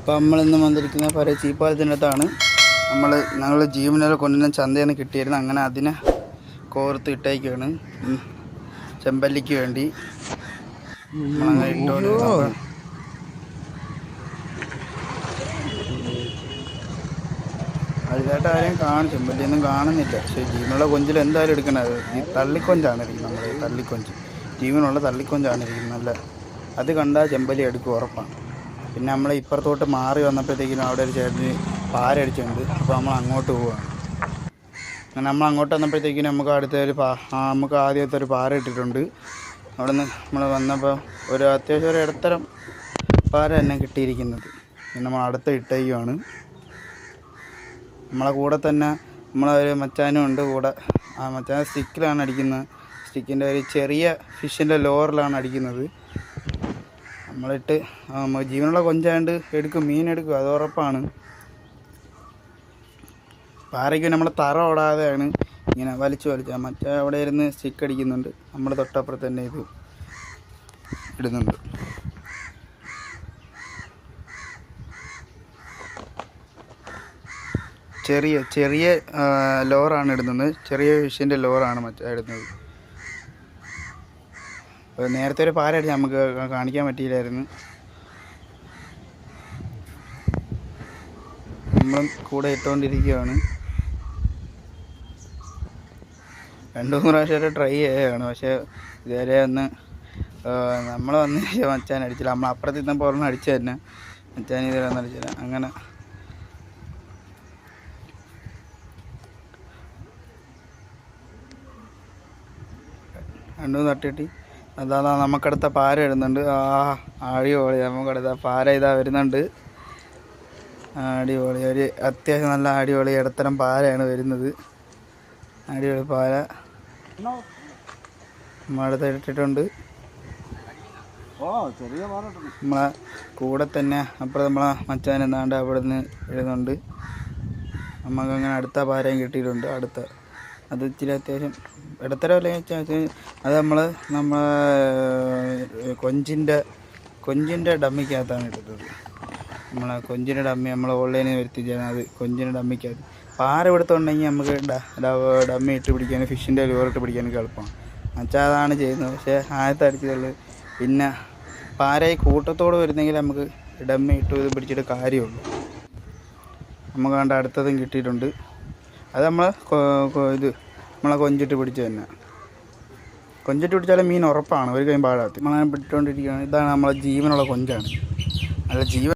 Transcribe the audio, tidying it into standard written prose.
അപ്പോൾ നമ്മളിന്ന് വന്നിരിക്കുന്ന പഴയ ചീപ്പാലത്തിൻ്റെ അടുത്താണ്. ഞങ്ങൾ ജീവനുള്ള കൊണ്ടുവന്ന ചന്തയിൽ നിന്ന് കിട്ടിയിരുന്നു. അങ്ങനെ അതിനെ കോർത്ത് ഇട്ടേക്കാണ് ചെമ്പല്ലിക്ക് വേണ്ടി. നമ്മളങ്ങനെ ഇട്ടോണ്ട് അതിലായിട്ട് ആരെയും ചെമ്പല്ലിയൊന്നും കാണുന്നില്ല. പക്ഷേ ജീവനുള്ള കൊഞ്ചിൽ എന്തായാലും എടുക്കണത് ഈ തള്ളിക്കൊഞ്ചാണ് ഇരിക്കുന്നത്. നമ്മുടെ തള്ളിക്കൊഞ്ച്, ജീവനുള്ള തള്ളിക്കൊഞ്ചാണ് ഇരിക്കുന്നത്. നല്ല അത് കണ്ടാൽ ചെമ്പല്ലി എടുക്കും, ഉറപ്പാണ്. പിന്നെ നമ്മൾ ഇപ്പുറത്തോട്ട് മാറി വന്നപ്പോഴത്തേക്കിനും അവിടെ ഒരു ചേട്ടന് പാര അടിച്ചിട്ടുണ്ട്. അപ്പോൾ നമ്മൾ അങ്ങോട്ട് പോവുകയാണ്. അങ്ങനെ നമ്മൾ അങ്ങോട്ട് വന്നപ്പോഴത്തേക്കിനും നമുക്ക് നമുക്ക് ആദ്യത്തെ ഒരു പാര ഇട്ടിട്ടുണ്ട്. അവിടെ നിന്ന് നമ്മൾ വന്നപ്പോൾ അത്യാവശ്യം ഒരു ഇടത്തരം പാര തന്നെ കിട്ടിയിരിക്കുന്നത്. നമ്മൾ അടുത്ത് ഇട്ടേക്കുവാണ്. നമ്മളെ കൂടെ തന്നെ നമ്മളൊരു മച്ചാനും ഉണ്ട് കൂടെ. ആ മച്ചാൻ സ്റ്റിക്കിലാണ് അടിക്കുന്നത്. സ്റ്റിക്കിൻ്റെ ഒരു ചെറിയ ഫിഷിൻ്റെ ലോറിലാണ് അടിക്കുന്നത്. നമ്മളിട്ട് ജീവനുള്ള കൊഞ്ചാണ്ട് മീൻ എടുക്കും, അത് ഉറപ്പാണ്. പാറയ്ക്ക് നമ്മൾ തറ ഓടാതെയാണ് ഇങ്ങനെ വലിച്ചു മറ്റേ അവിടെ ഇരുന്ന് സ്റ്റിക്ക് അടിക്കുന്നുണ്ട്. നമ്മൾ തൊട്ടപ്പുറത്ത് തന്നെ ഇത് ഇടുന്നുണ്ട്. ചെറിയ ലോറാണ് ഇടുന്നത്. ചെറിയ ഫിഷിൻ്റെ ലോറാണ് മറ്റേ ഇടുന്നത്. നേരത്തെ ഒരു പാര അടിച്ച് നമുക്ക് കാണിക്കാൻ പറ്റിയില്ലായിരുന്നു. നമ്മളും കൂടെ ഇട്ടുകൊണ്ടിരിക്കുകയാണ്. 2-3 പ്രാവശ്യം ട്രൈ ചെയ്യുകയാണ്. പക്ഷേ ഇതുവരെ നമ്മൾ വന്ന് മച്ചാൻ അടിച്ചില്ല. നമ്മൾ അപ്പുറത്ത് നിന്നപ്പോൾ ഒരെണ്ണം അടിച്ചു തന്നെ, മച്ചാൻ ഇതുവരെ ഒന്നും അടിച്ചില്ല. അങ്ങനെ രണ്ടും തട്ടിട്ടി അതാ നമുക്കടുത്ത പാര ഇടുന്നുണ്ട്. അടിപൊളി, നമുക്കടുത്ത പാര ഇതാ വരുന്നുണ്ട്. അടിപൊളി, ഒരു അത്യാവശ്യം നല്ല അടിപൊളി ഇടത്തരം പാരയാണ് വരുന്നത്. അടിപൊളി പാര നമ്മളടുത്ത് ഇട്ടിട്ടുണ്ട്. നമ്മളെ കൂടെ തന്നെ അപ്പുറം നമ്മളെ മച്ചാൻ എന്താണ്ട് അവിടെ നിന്ന് ഇടുന്നുണ്ട്. നമുക്കങ്ങനെ അടുത്ത പാരയും കിട്ടിയിട്ടുണ്ട്. അത് ഇച്ചിരി അത്യാവശ്യം ഇടത്തരം അല്ലെങ്കിൽ അത് നമ്മളെ കൊഞ്ചിൻ്റെ ഡമ്മിക്കകത്താണ് ഇട്ടത്. നമ്മളെ കൊഞ്ചിൻ്റെ ഡമ്മി നമ്മൾ ഓൺലൈനിൽ വരുത്തിച്ചാണ്. അത് കൊഞ്ചിൻ്റെ ഡമ്മിക്കകത്ത് പാര എടുത്തുണ്ടെങ്കിൽ നമുക്ക് ഡമ്മി ഇട്ട് പിടിക്കാനും ഫിഷിൻ്റെ ലോറിട്ട് പിടിക്കാനൊക്കെ എളുപ്പമാണ്. മച്ചാ അതാണ് ചെയ്യുന്നത്. പക്ഷേ ആദ്യത്തെ അടിച്ചതുള്ളൂ. പിന്നെ പാരയെ കൂട്ടത്തോട് വരുന്നെങ്കിൽ നമുക്ക് ഡമ്മി ഇട്ട് ഇത് പിടിച്ചിട്ട് കാര്യമുള്ളൂ. നമുക്ക് കണ്ട അടുത്തതും കിട്ടിയിട്ടുണ്ട്. അത് നമ്മളെ കൊഞ്ചിട്ട് പിടിച്ച് തന്നെ. കൊഞ്ചിട്ട് പിടിച്ചാലും മീൻ ഉറപ്പാണ്, ഒരു കൈ പാടാത്തി. നമ്മളങ്ങനെ പിടിച്ചുകൊണ്ടിരിക്കുകയാണ്. ഇതാണ് നമ്മളെ ജീവനുള്ള കൊഞ്ചാണ്. അല്ല ജീവൻ